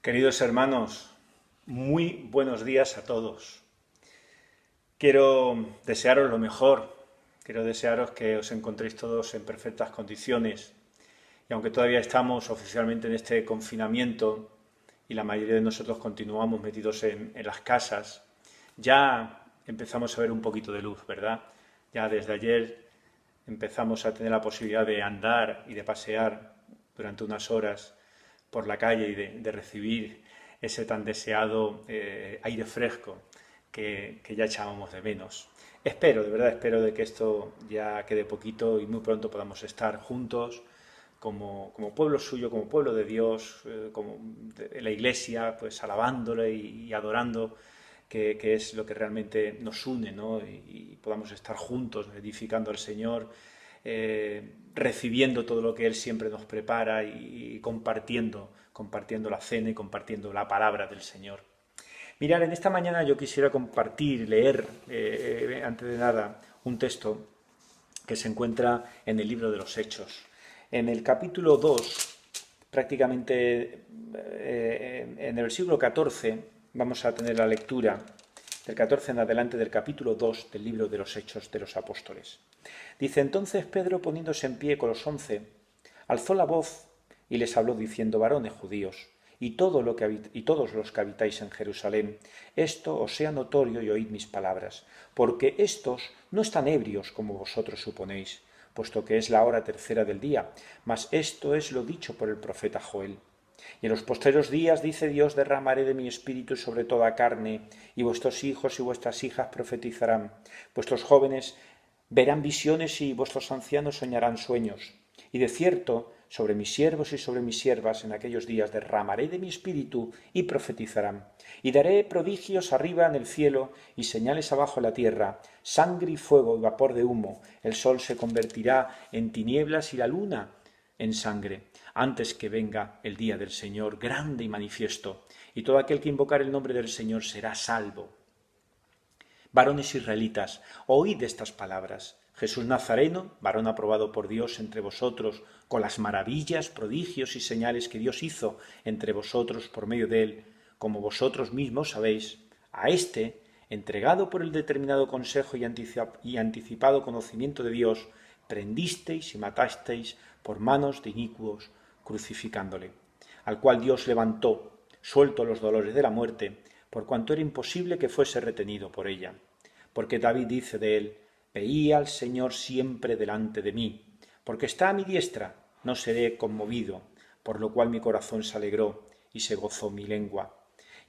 Queridos hermanos, muy buenos días a todos. Quiero desearos lo mejor, quiero desearos que os encontréis todos en perfectas condiciones. Y aunque todavía estamos oficialmente en este confinamiento y la mayoría de nosotros continuamos metidos en las casas, ya empezamos a ver un poquito de luz, ¿verdad? Ya desde ayer empezamos a tener la posibilidad de andar y de pasear durante unas horas por la calle y de recibir ese tan deseado aire fresco que ya echábamos de menos. Espero, de verdad espero de que esto ya quede poquito y muy pronto podamos estar juntos como pueblo suyo, como pueblo de Dios, como de la Iglesia, pues alabándole y adorando, que es lo que realmente nos une, ¿no? Y podamos estar juntos edificando al Señor, recibiendo todo lo que Él siempre nos prepara y compartiendo la cena y compartiendo la palabra del Señor. Mirad, en esta mañana yo quisiera compartir, leer, antes de nada, un texto que se encuentra en el libro de los Hechos. En el capítulo 2, prácticamente en el versículo 14, vamos a tener la lectura del 14 en adelante del capítulo 2 del libro de los Hechos de los Apóstoles. Dice: entonces Pedro, poniéndose en pie con los 11, alzó la voz y les habló diciendo: varones judíos, y todos los que habitáis en Jerusalén, esto os sea notorio y oíd mis palabras, porque éstos no están ebrios como vosotros suponéis, puesto que es la hora tercera del día, mas esto es lo dicho por el profeta Joel. Y en los postreros días, dice Dios, derramaré de mi espíritu sobre toda carne, y vuestros hijos y vuestras hijas profetizarán, vuestros jóvenes verán visiones y vuestros ancianos soñarán sueños. Y de cierto, sobre mis siervos y sobre mis siervas en aquellos días derramaré de mi espíritu y profetizarán. Y daré prodigios arriba en el cielo y señales abajo en la tierra, sangre y fuego y vapor de humo. El sol se convertirá en tinieblas y la luna en sangre, antes que venga el día del Señor grande y manifiesto, y todo aquel que invocar el nombre del Señor será salvo. Varones israelitas, oíd estas palabras. Jesús Nazareno, varón aprobado por Dios entre vosotros, con las maravillas, prodigios y señales que Dios hizo entre vosotros por medio de él, como vosotros mismos sabéis, a éste, entregado por el determinado consejo y anticipado conocimiento de Dios, prendisteis y matasteis por manos de inicuos, crucificándole, al cual Dios levantó, suelto los dolores de la muerte, por cuanto era imposible que fuese retenido por ella. Porque David dice de él: veía al Señor siempre delante de mí, porque está a mi diestra, no seré conmovido, por lo cual mi corazón se alegró y se gozó mi lengua.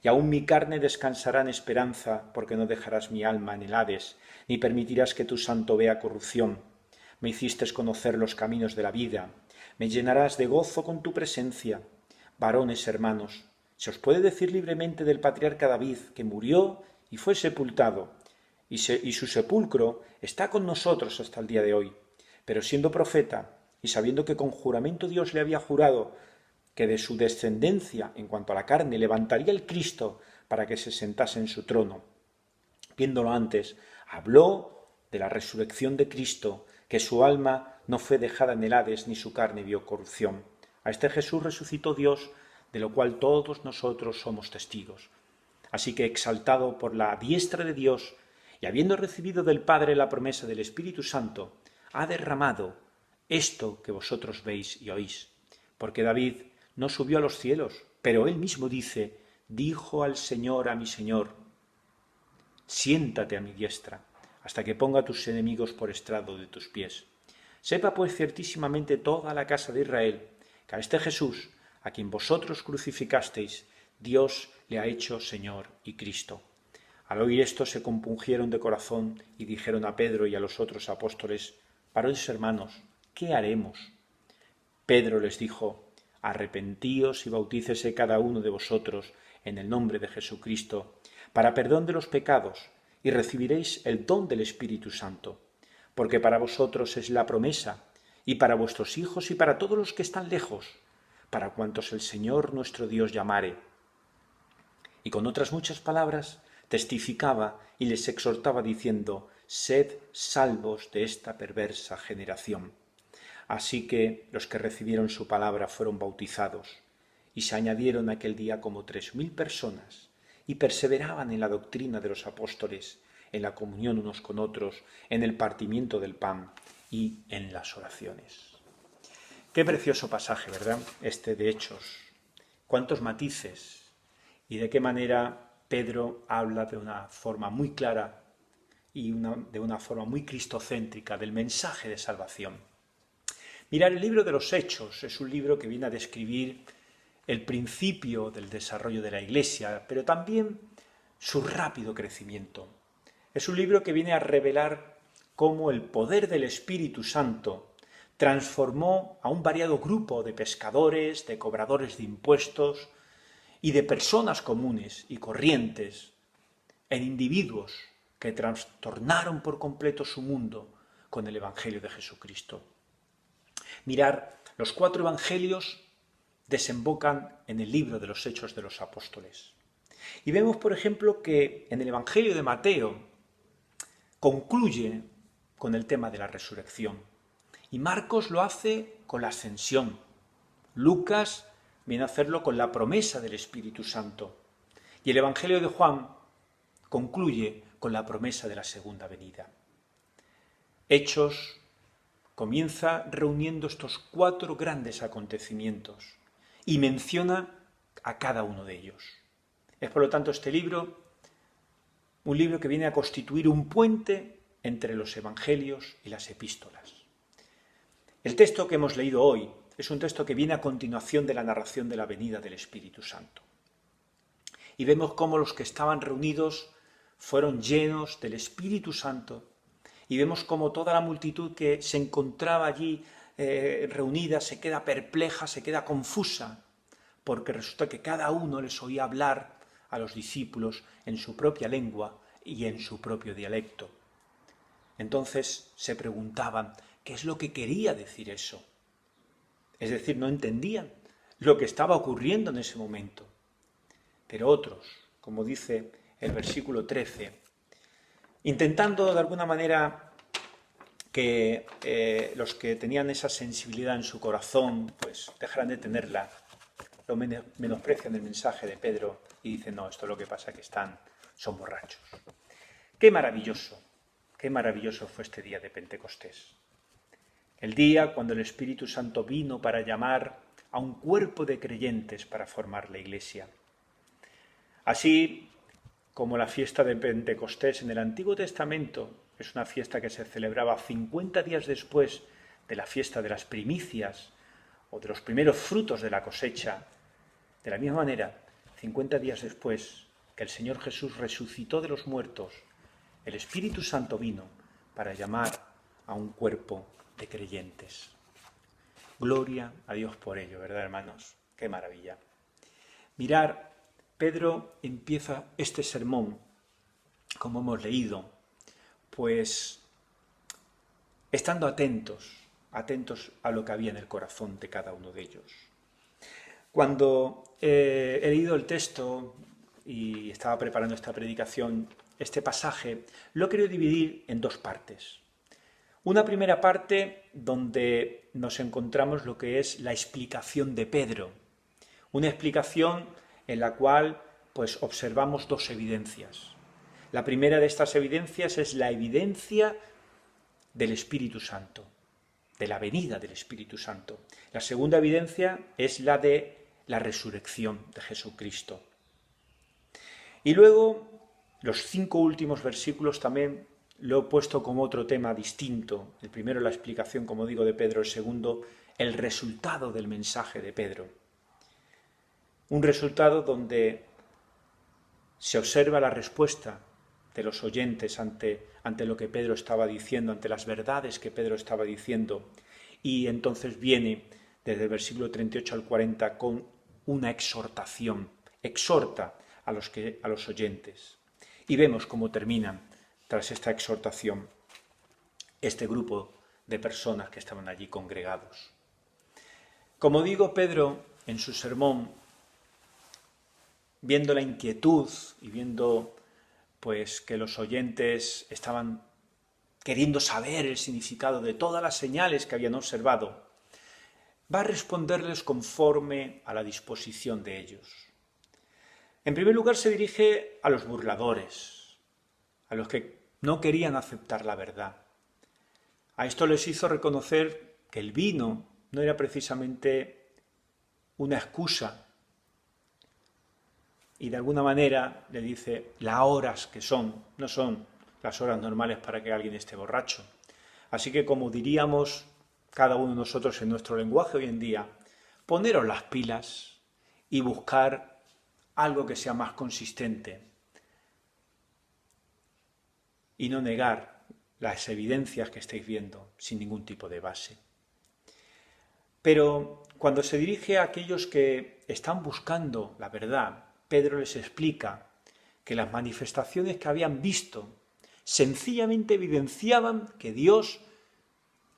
Y aún mi carne descansará en esperanza, porque no dejarás mi alma en el Hades, ni permitirás que tu santo vea corrupción. Me hiciste conocer los caminos de la vida, me llenarás de gozo con tu presencia. Varones hermanos, se os puede decir libremente del patriarca David, que murió y fue sepultado, y su sepulcro está con nosotros hasta el día de hoy. Pero siendo profeta, y sabiendo que con juramento Dios le había jurado que de su descendencia, en cuanto a la carne, levantaría el Cristo para que se sentase en su trono, viéndolo antes, habló de la resurrección de Cristo, que su alma no fue dejada en el Hades, ni su carne vio corrupción. A este Jesús resucitó Dios, de lo cual todos nosotros somos testigos. Así que, exaltado por la diestra de Dios, y habiendo recibido del Padre la promesa del Espíritu Santo, ha derramado esto que vosotros veis y oís. Porque David no subió a los cielos, pero él mismo dice: dijo al Señor a mi Señor: siéntate a mi diestra, hasta que ponga a tus enemigos por estrado de tus pies. Sepa pues ciertísimamente toda la casa de Israel, que a este Jesús, a quien vosotros crucificasteis, Dios le ha hecho Señor y Cristo. Al oír esto se compungieron de corazón y dijeron a Pedro y a los otros apóstoles: varones hermanos, ¿qué haremos? Pedro les dijo: arrepentíos y bautícese cada uno de vosotros en el nombre de Jesucristo, para perdón de los pecados, y recibiréis el don del Espíritu Santo, porque para vosotros es la promesa, y para vuestros hijos y para todos los que están lejos, para cuantos el Señor nuestro Dios llamare. Y con otras muchas palabras testificaba y les exhortaba diciendo: sed salvos de esta perversa generación. Así que los que recibieron su palabra fueron bautizados, y se añadieron aquel día como 3000 personas, y perseveraban en la doctrina de los apóstoles, en la comunión unos con otros, en el partimiento del pan y en las oraciones. Qué precioso pasaje, ¿verdad? Este de Hechos. Cuántos matices y de qué manera Pedro habla de una forma muy clara y de una forma muy cristocéntrica del mensaje de salvación. Mirad, el libro de los Hechos es un libro que viene a describir el principio del desarrollo de la Iglesia, pero también su rápido crecimiento. Es un libro que viene a revelar cómo el poder del Espíritu Santo transformó a un variado grupo de pescadores, de cobradores de impuestos y de personas comunes y corrientes en individuos que trastornaron por completo su mundo con el Evangelio de Jesucristo. Mirar, los 4 evangelios desembocan en el libro de los Hechos de los Apóstoles. Y vemos, por ejemplo, que en el Evangelio de Mateo concluye con el tema de la resurrección. Y Marcos lo hace con la ascensión. Lucas viene a hacerlo con la promesa del Espíritu Santo. Y el Evangelio de Juan concluye con la promesa de la segunda venida. Hechos comienza reuniendo estos 4 grandes acontecimientos y menciona a cada uno de ellos. Es por lo tanto este libro un libro que viene a constituir un puente entre los evangelios y las epístolas. El texto que hemos leído hoy es un texto que viene a continuación de la narración de la venida del Espíritu Santo. Y vemos cómo los que estaban reunidos fueron llenos del Espíritu Santo, y vemos cómo toda la multitud que se encontraba allí reunida se queda perpleja, se queda confusa, porque resulta que cada uno les oía hablar a los discípulos en su propia lengua y en su propio dialecto. Entonces se preguntaban, ¿qué es lo que quería decir eso? Es decir, no entendían lo que estaba ocurriendo en ese momento. Pero otros, como dice el versículo 13, intentando de alguna manera que los que tenían esa sensibilidad en su corazón, pues dejaran de tenerla, lo menosprecian el mensaje de Pedro y dicen, no, esto es lo que pasa, que son borrachos. Qué maravilloso fue este día de Pentecostés. El día cuando el Espíritu Santo vino para llamar a un cuerpo de creyentes para formar la Iglesia. Así como la fiesta de Pentecostés en el Antiguo Testamento es una fiesta que se celebraba 50 días después de la fiesta de las primicias o de los primeros frutos de la cosecha, de la misma manera, 50 días después que el Señor Jesús resucitó de los muertos, el Espíritu Santo vino para llamar a un cuerpo de creyentes. Gloria a Dios por ello, ¿verdad, hermanos? ¡Qué maravilla! Mirar, Pedro empieza este sermón, como hemos leído, pues estando atentos a lo que había en el corazón de cada uno de ellos. Cuando he leído el texto y estaba preparando esta predicación, este pasaje, lo quiero dividir en 2 partes. Una primera parte donde nos encontramos lo que es la explicación de Pedro, una explicación en la cual pues observamos 2 evidencias. La primera de estas evidencias es la evidencia del Espíritu Santo, de la venida del Espíritu Santo. La segunda evidencia es la de la resurrección de Jesucristo. Y luego, los 5 últimos versículos también lo he puesto como otro tema distinto. El primero, la explicación, como digo, de Pedro. El segundo, el resultado del mensaje de Pedro. Un resultado donde se observa la respuesta de los oyentes ante lo que Pedro estaba diciendo, ante las verdades que Pedro estaba diciendo. Y entonces viene desde el versículo 38 al 40 con una exhortación. Exhorta a los oyentes. Y vemos cómo terminan, tras esta exhortación, este grupo de personas que estaban allí congregados. Como digo, Pedro, en su sermón, viendo la inquietud y viendo pues que los oyentes estaban queriendo saber el significado de todas las señales que habían observado, va a responderles conforme a la disposición de ellos. En primer lugar se dirige a los burladores, a los que no querían aceptar la verdad. A esto les hizo reconocer que el vino no era precisamente una excusa, y de alguna manera le dice las horas que son, no son las horas normales para que alguien esté borracho. Así que, como diríamos cada uno de nosotros en nuestro lenguaje hoy en día, poneros las pilas y buscar algo que sea más consistente y no negar las evidencias que estáis viendo sin ningún tipo de base. Pero cuando se dirige a aquellos que están buscando la verdad, Pedro les explica que las manifestaciones que habían visto sencillamente evidenciaban que Dios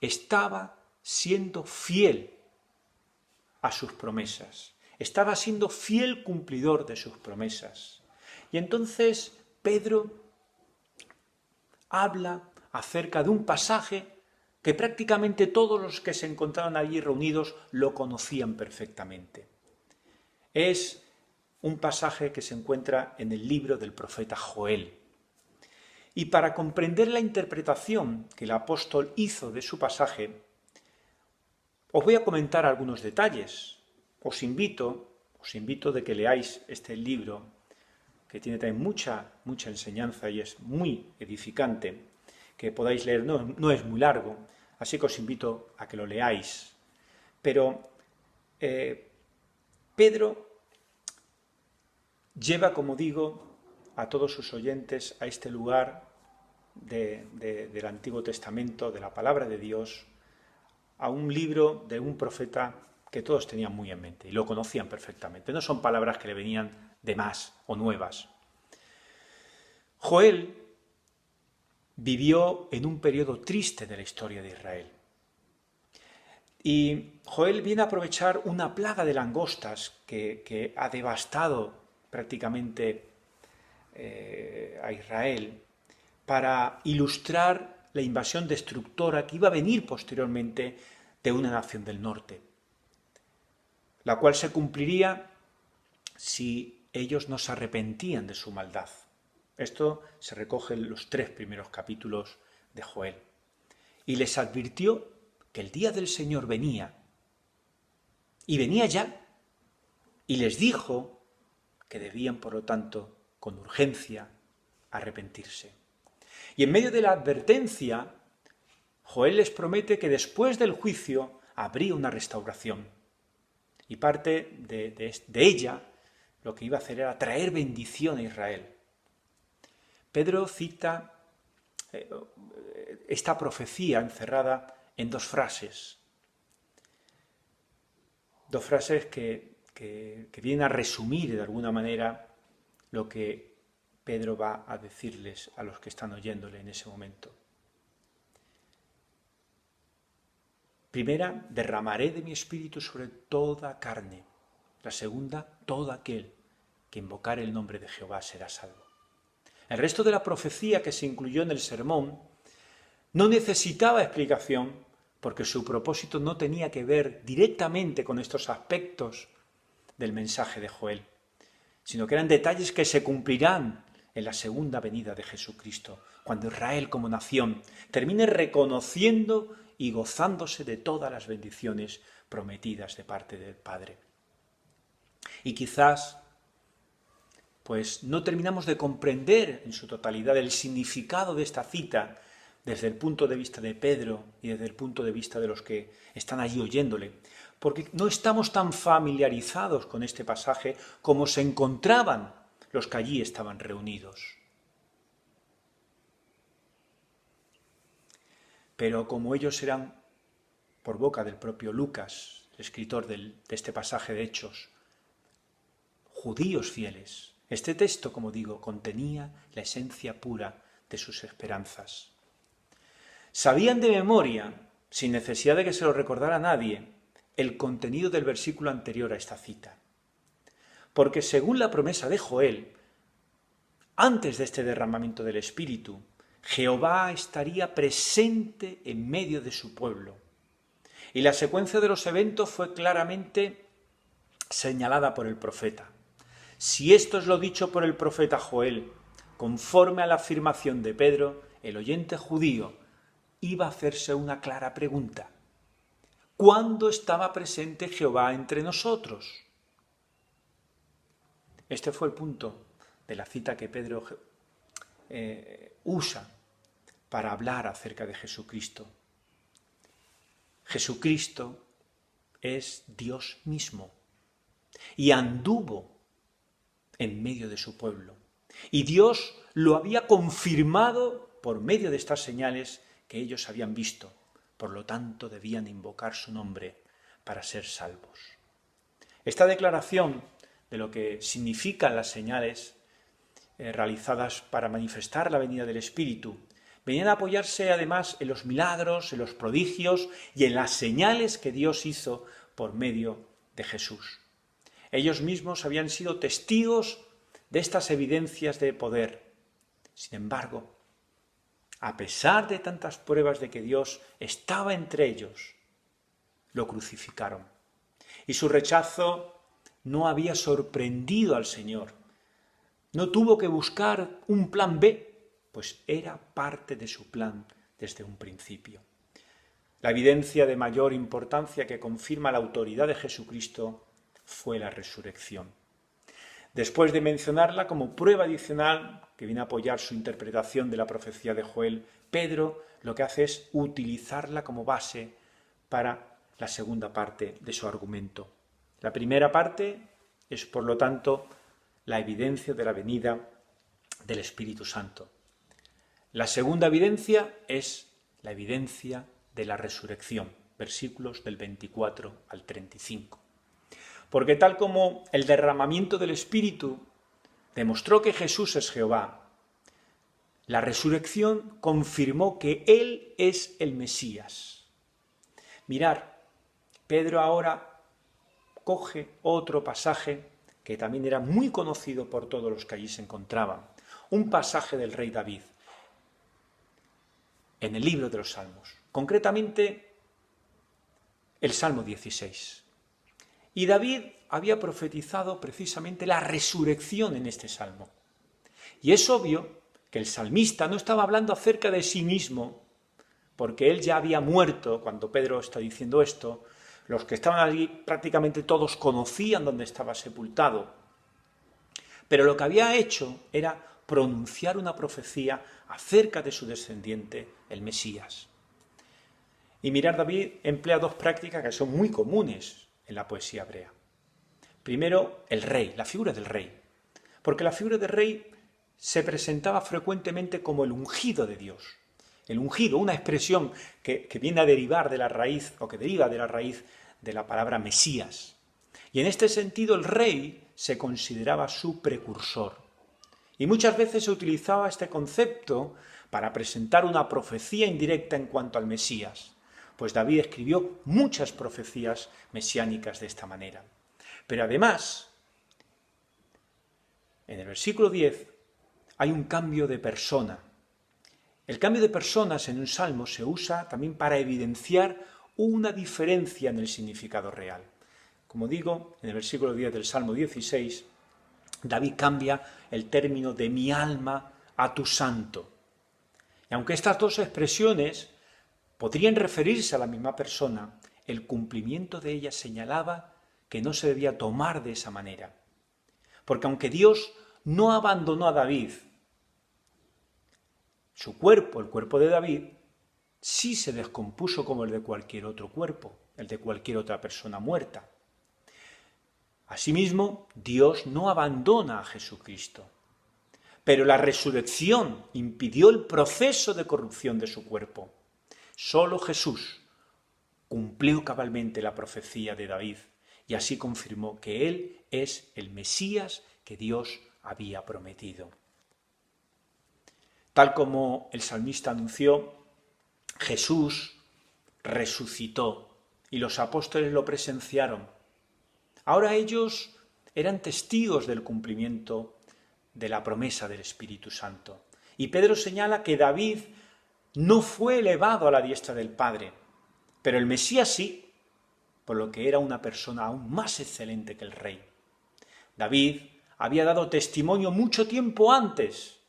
estaba siendo fiel a sus promesas, estaba siendo fiel cumplidor de sus promesas. Y entonces Pedro habla acerca de un pasaje que prácticamente todos los que se encontraban allí reunidos lo conocían perfectamente. Es un pasaje que se encuentra en el libro del profeta Joel. Y para comprender la interpretación que el apóstol hizo de su pasaje, os voy a comentar algunos detalles. Os invito de que leáis este libro, que tiene también mucha enseñanza y es muy edificante, que podáis leer, no es muy largo, así que os invito a que lo leáis. Pero Pedro lleva, como digo, a todos sus oyentes a este lugar del Antiguo Testamento, de la palabra de Dios, a un libro de un profeta que todos tenían muy en mente y lo conocían perfectamente. No son palabras que le venían de más o nuevas. Joel vivió en un periodo triste de la historia de Israel. Y Joel viene a aprovechar una plaga de langostas que ha devastado prácticamente a Israel para ilustrar la invasión destructora que iba a venir posteriormente de una nación del norte, la cual se cumpliría si ellos no se arrepentían de su maldad. Esto se recoge en los 3 primeros capítulos de Joel. Y les advirtió que el día del Señor venía, y venía ya, y les dijo que debían, por lo tanto, con urgencia, arrepentirse. Y en medio de la advertencia, Joel les promete que después del juicio habría una restauración. Y parte de ella lo que iba a hacer era traer bendición a Israel. Pedro cita esta profecía encerrada en 2 frases. 2 frases que vienen a resumir de alguna manera lo que Pedro va a decirles a los que están oyéndole en ese momento. Primera, derramaré de mi espíritu sobre toda carne. La segunda, todo aquel que invocare el nombre de Jehová será salvo. El resto de la profecía que se incluyó en el sermón no necesitaba explicación porque su propósito no tenía que ver directamente con estos aspectos del mensaje de Joel, sino que eran detalles que se cumplirán en la segunda venida de Jesucristo, cuando Israel como nación termine reconociendo y gozándose de todas las bendiciones prometidas de parte del Padre. Y quizás pues no terminamos de comprender en su totalidad el significado de esta cita desde el punto de vista de Pedro y desde el punto de vista de los que están allí oyéndole, porque no estamos tan familiarizados con este pasaje como se encontraban los que allí estaban reunidos. Pero como ellos eran, por boca del propio Lucas, el escritor de este pasaje de Hechos, judíos fieles, este texto, como digo, contenía la esencia pura de sus esperanzas. Sabían de memoria, sin necesidad de que se lo recordara nadie, el contenido del versículo anterior a esta cita. Porque según la promesa de Joel, antes de este derramamiento del Espíritu, Jehová estaría presente en medio de su pueblo. Y la secuencia de los eventos fue claramente señalada por el profeta. Si esto es lo dicho por el profeta Joel, conforme a la afirmación de Pedro, el oyente judío iba a hacerse una clara pregunta. ¿Cuándo estaba presente Jehová entre nosotros? Este fue el punto de la cita que Pedro usa para hablar acerca de Jesucristo. Jesucristo es Dios mismo y anduvo en medio de su pueblo. Y Dios lo había confirmado por medio de estas señales que ellos habían visto. Por lo tanto, debían invocar su nombre para ser salvos. Esta declaración de lo que significan las señales realizadas para manifestar la venida del Espíritu venían a apoyarse además en los milagros, en los prodigios y en las señales que Dios hizo por medio de Jesús. Ellos mismos habían sido testigos de estas evidencias de poder. Sin embargo, a pesar de tantas pruebas de que Dios estaba entre ellos, lo crucificaron. Y su rechazo no había sorprendido al Señor. No tuvo que buscar un plan B, pues era parte de su plan desde un principio. La evidencia de mayor importancia que confirma la autoridad de Jesucristo fue la resurrección. Después de mencionarla como prueba adicional que viene a apoyar su interpretación de la profecía de Joel, Pedro lo que hace es utilizarla como base para la segunda parte de su argumento. La primera parte es, por lo tanto, la evidencia de la venida del Espíritu Santo. La segunda evidencia es la evidencia de la resurrección, versículos del 24 al 35. Porque tal como el derramamiento del Espíritu demostró que Jesús es Jehová, la resurrección confirmó que Él es el Mesías. Mirar, Pedro ahora coge otro pasaje que también era muy conocido por todos los que allí se encontraban, un pasaje del rey David, en el libro de los Salmos, concretamente el Salmo 16. Y David había profetizado precisamente la resurrección en este salmo. Y es obvio que el salmista no estaba hablando acerca de sí mismo, porque él ya había muerto cuando Pedro está diciendo esto. Los que estaban allí prácticamente todos conocían dónde estaba sepultado. Pero lo que había hecho era pronunciar una profecía acerca de su descendiente, el Mesías. Y mirar, David emplea dos prácticas que son muy comunes en la poesía hebrea. Primero, el rey, la figura del rey. Porque la figura del rey se presentaba frecuentemente como el ungido de Dios. El ungido, una expresión que viene a derivar de la raíz, o que deriva de la raíz de la palabra Mesías. Y en este sentido el rey se consideraba su precursor. Y muchas veces se utilizaba este concepto para presentar una profecía indirecta en cuanto al Mesías. Pues David escribió muchas profecías mesiánicas de esta manera. Pero además, en el versículo 10 hay un cambio de persona. El cambio de personas en un salmo se usa también para evidenciar una diferencia en el significado real. Como digo, en el versículo 10 del Salmo 16, David cambia el término de mi alma a tu santo. Y aunque estas dos expresiones podrían referirse a la misma persona, el cumplimiento de ellas señalaba que no se debía tomar de esa manera. Porque aunque Dios no abandonó a David, su cuerpo, el cuerpo de David, sí se descompuso como el de cualquier otro cuerpo, el de cualquier otra persona muerta. Asimismo, Dios no abandona a Jesucristo, pero la resurrección impidió el proceso de corrupción de su cuerpo. Solo Jesús cumplió cabalmente la profecía de David y así confirmó que Él es el Mesías que Dios había prometido. Tal como el salmista anunció, Jesús resucitó y los apóstoles lo presenciaron. Ahora ellos eran testigos del cumplimiento de la promesa del Espíritu Santo. Y Pedro señala que David no fue elevado a la diestra del Padre, pero el Mesías sí, por lo que era una persona aún más excelente que el rey. David había dado testimonio mucho tiempo antes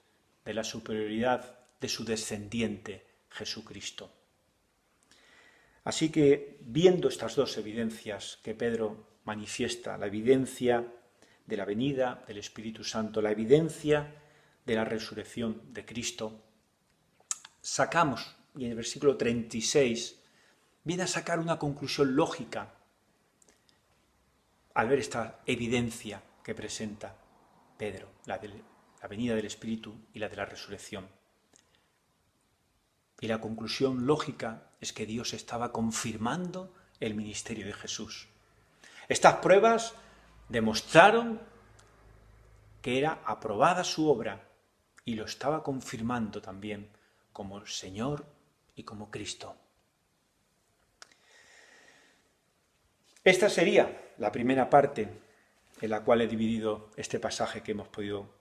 de la superioridad de su descendiente, Jesucristo. Así que, viendo estas dos evidencias que Pedro manifiesta, la evidencia de la venida del Espíritu Santo, la evidencia de la resurrección de Cristo, sacamos, y en el versículo 36, viene a sacar una conclusión lógica al ver esta evidencia que presenta Pedro, la de la venida del Espíritu y la de la resurrección. Y la conclusión lógica es que Dios estaba confirmando el ministerio de Jesús. Estas pruebas demostraron que era aprobada su obra y lo estaba confirmando también como Señor y como Cristo. Esta sería la primera parte en la cual he dividido este pasaje que hemos podido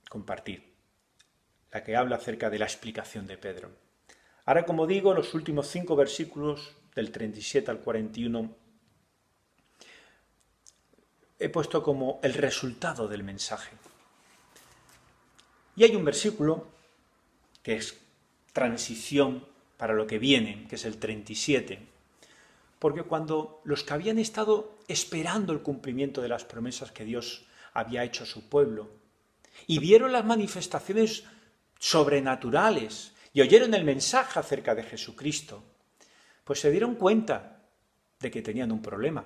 compartir, la que habla acerca de la explicación de Pedro. Ahora, como digo, los últimos 5 versículos, del 37 al 41, he puesto como el resultado del mensaje. Y hay un versículo que es transición para lo que viene, que es el 37, porque cuando los que habían estado esperando el cumplimiento de las promesas que Dios había hecho a su pueblo, y vieron las manifestaciones sobrenaturales, y oyeron el mensaje acerca de Jesucristo, pues se dieron cuenta de que tenían un problema,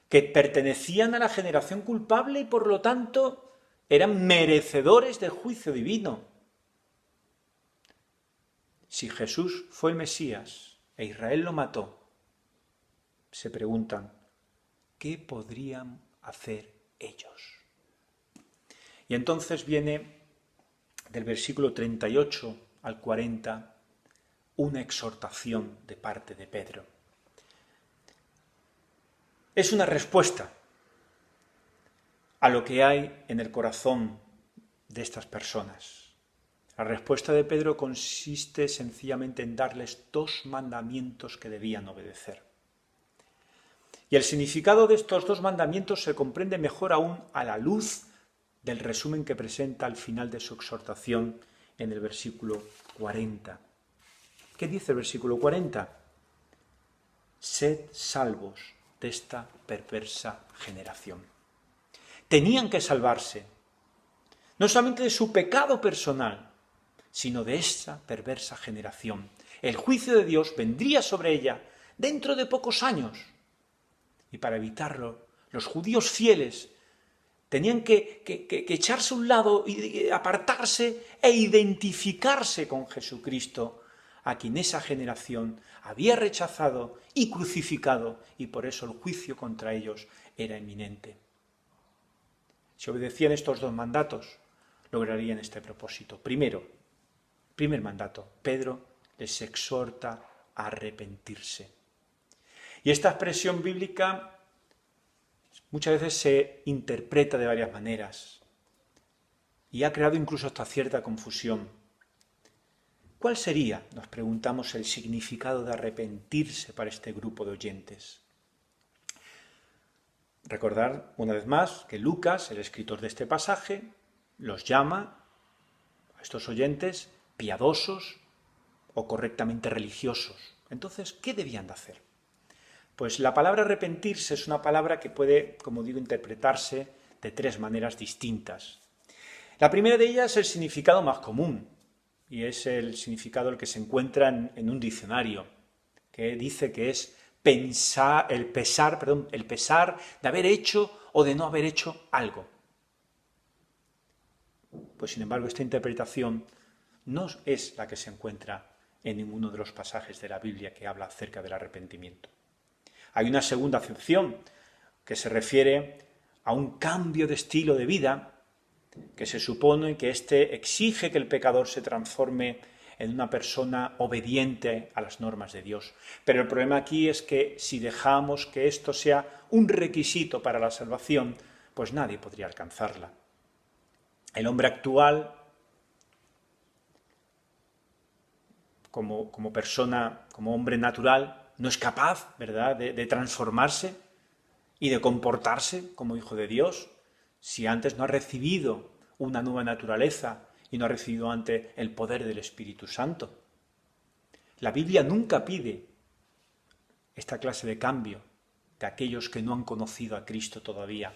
que pertenecían a la generación culpable y por lo tanto eran merecedores del juicio divino. Si Jesús fue el Mesías e Israel lo mató, se preguntan, ¿qué podrían hacer ellos? Y entonces viene del versículo 38 al 40 una exhortación de parte de Pedro. Es una respuesta a lo que hay en el corazón de estas personas. La respuesta de Pedro consiste sencillamente en darles 2 mandamientos que debían obedecer. Y el significado de estos 2 mandamientos se comprende mejor aún a la luz del resumen que presenta al final de su exhortación en el versículo 40. ¿Qué dice el versículo 40? Sed salvos de esta perversa generación. Tenían que salvarse, no solamente de su pecado personal, sino de esta perversa generación. El juicio de Dios vendría sobre ella dentro de pocos años. Y para evitarlo, los judíos fieles tenían que echarse a un lado y apartarse e identificarse con Jesucristo, a quien esa generación había rechazado y crucificado, y por eso el juicio contra ellos era inminente. Si obedecían estos 2 mandatos, lograrían este propósito. Primer mandato, Pedro les exhorta a arrepentirse. Y esta expresión bíblica muchas veces se interpreta de varias maneras y ha creado incluso hasta cierta confusión. ¿Cuál sería, nos preguntamos, el significado de arrepentirse para este grupo de oyentes? Recordar una vez más que Lucas, el escritor de este pasaje, los llama a estos oyentes piadosos o correctamente religiosos. Entonces, ¿qué debían de hacer? Pues la palabra arrepentirse es una palabra que puede, como digo, interpretarse de 3 maneras distintas. La primera de ellas es el significado más común, y es el significado el que se encuentra en un diccionario, que dice que es el pesar de haber hecho o de no haber hecho algo. Pues sin embargo, esta interpretación no es la que se encuentra en ninguno de los pasajes de la Biblia que habla acerca del arrepentimiento. Hay una segunda acepción que se refiere a un cambio de estilo de vida, que se supone que éste exige que el pecador se transforme en una persona obediente a las normas de Dios. Pero el problema aquí es que si dejamos que esto sea un requisito para la salvación, pues nadie podría alcanzarla. El hombre actual, como persona, como hombre natural, no es capaz, ¿verdad?, de transformarse y de comportarse como hijo de Dios si antes no ha recibido una nueva naturaleza y no ha recibido antes el poder del Espíritu Santo. La Biblia nunca pide esta clase de cambio de aquellos que no han conocido a Cristo todavía.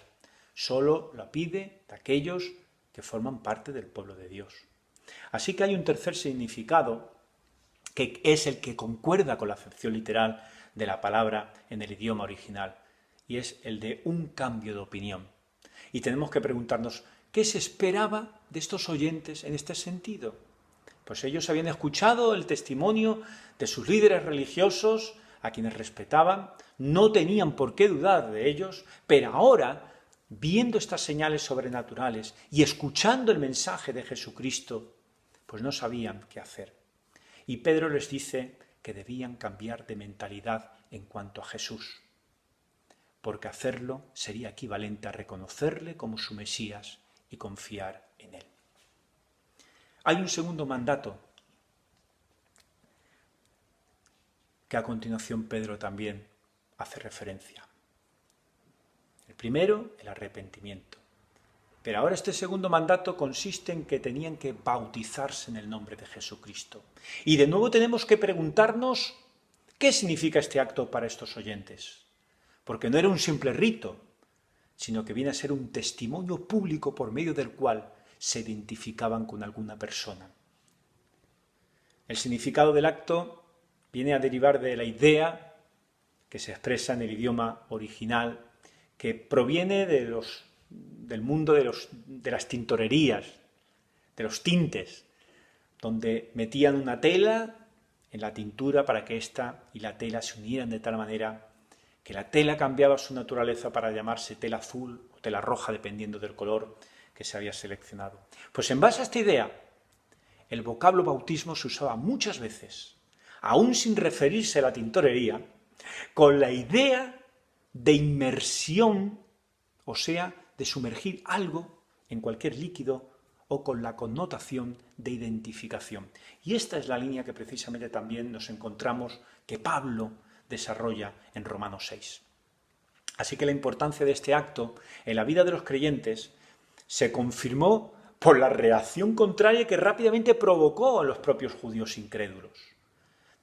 Solo la pide de aquellos que forman parte del pueblo de Dios. Así que hay un tercer significado que es el que concuerda con la acepción literal de la palabra en el idioma original, y es el de un cambio de opinión. Y tenemos que preguntarnos, ¿qué se esperaba de estos oyentes en este sentido? Pues ellos habían escuchado el testimonio de sus líderes religiosos, a quienes respetaban, no tenían por qué dudar de ellos, pero ahora, viendo estas señales sobrenaturales y escuchando el mensaje de Jesucristo, pues no sabían qué hacer. Y Pedro les dice que debían cambiar de mentalidad en cuanto a Jesús, porque hacerlo sería equivalente a reconocerle como su Mesías y confiar en él. Hay un segundo mandato que a continuación Pedro también hace referencia. El primero, el arrepentimiento. Pero ahora este segundo mandato consiste en que tenían que bautizarse en el nombre de Jesucristo. Y de nuevo tenemos que preguntarnos qué significa este acto para estos oyentes. Porque no era un simple rito, sino que viene a ser un testimonio público por medio del cual se identificaban con alguna persona. El significado del acto viene a derivar de la idea que se expresa en el idioma original, que proviene del mundo de las tintorerías, de los tintes, donde metían una tela en la tintura para que ésta y la tela se unieran de tal manera que la tela cambiaba su naturaleza para llamarse tela azul o tela roja, dependiendo del color que se había seleccionado. Pues en base a esta idea, el vocablo bautismo se usaba muchas veces, aún sin referirse a la tintorería, con la idea de inmersión, o sea, de sumergir algo en cualquier líquido, o con la connotación de identificación. Y esta es la línea que precisamente también nos encontramos que Pablo desarrolla en Romanos 6. Así que la importancia de este acto en la vida de los creyentes se confirmó por la reacción contraria que rápidamente provocó a los propios judíos incrédulos.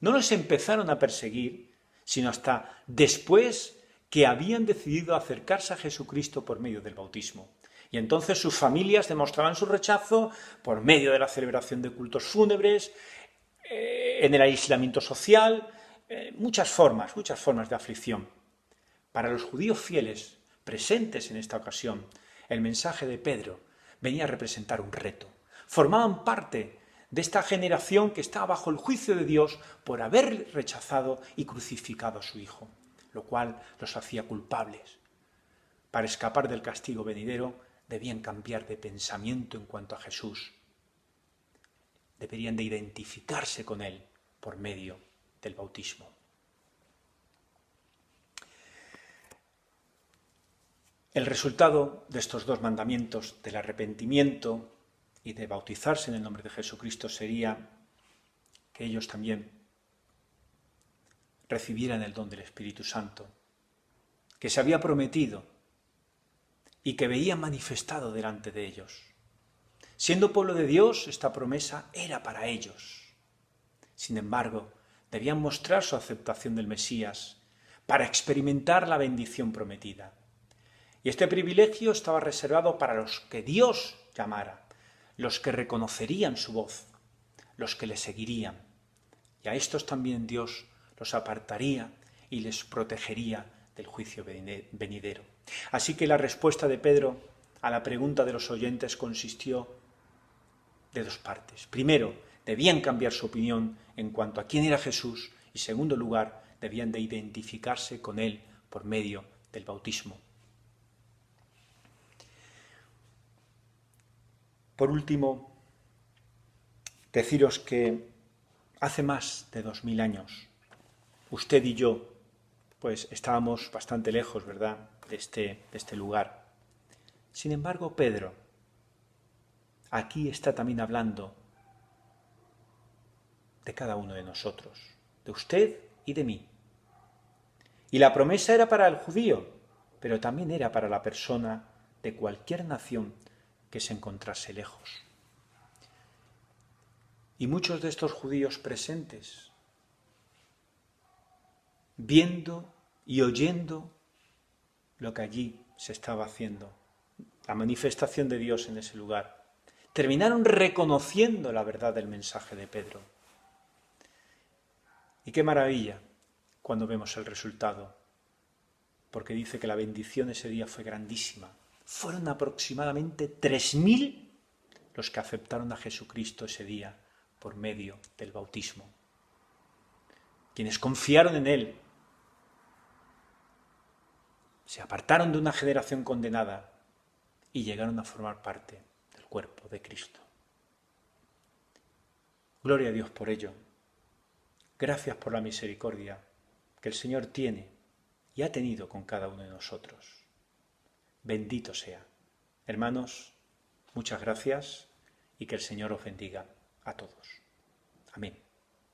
No los empezaron a perseguir, sino hasta después que habían decidido acercarse a Jesucristo por medio del bautismo. Y entonces sus familias demostraban su rechazo por medio de la celebración de cultos fúnebres, en el aislamiento social, muchas formas de aflicción. Para los judíos fieles presentes en esta ocasión, el mensaje de Pedro venía a representar un reto. Formaban parte de esta generación que estaba bajo el juicio de Dios por haber rechazado y crucificado a su Hijo, lo cual los hacía culpables. Para escapar del castigo venidero, debían cambiar de pensamiento en cuanto a Jesús. Deberían de identificarse con Él por medio del bautismo. El resultado de estos dos mandamientos, del arrepentimiento y de bautizarse en el nombre de Jesucristo, sería que ellos también recibieran el don del Espíritu Santo, que se había prometido y que veían manifestado delante de ellos. Siendo pueblo de Dios, esta promesa era para ellos. Sin embargo, debían mostrar su aceptación del Mesías para experimentar la bendición prometida. Y este privilegio estaba reservado para los que Dios llamara, los que reconocerían su voz, los que le seguirían. Y a estos también Dios los apartaría y les protegería del juicio venidero. Así que la respuesta de Pedro a la pregunta de los oyentes consistió de dos partes. Primero, debían cambiar su opinión en cuanto a quién era Jesús y, en segundo lugar, debían de identificarse con él por medio del bautismo. Por último, deciros que hace más de 2000 años, usted y yo, pues estábamos bastante lejos, ¿verdad?, de este lugar. Sin embargo, Pedro aquí está también hablando de cada uno de nosotros, de usted y de mí. Y la promesa era para el judío, pero también era para la persona de cualquier nación que se encontrase lejos. Y muchos de estos judíos presentes, viendo y oyendo lo que allí se estaba haciendo, la manifestación de Dios en ese lugar, terminaron reconociendo la verdad del mensaje de Pedro. Y qué maravilla cuando vemos el resultado, porque dice que la bendición ese día fue grandísima. Fueron aproximadamente 3000 los que aceptaron a Jesucristo ese día por medio del bautismo. Quienes confiaron en Él, se apartaron de una generación condenada y llegaron a formar parte del cuerpo de Cristo. Gloria a Dios por ello. Gracias por la misericordia que el Señor tiene y ha tenido con cada uno de nosotros. Bendito sea. Hermanos, muchas gracias y que el Señor os bendiga a todos. Amén.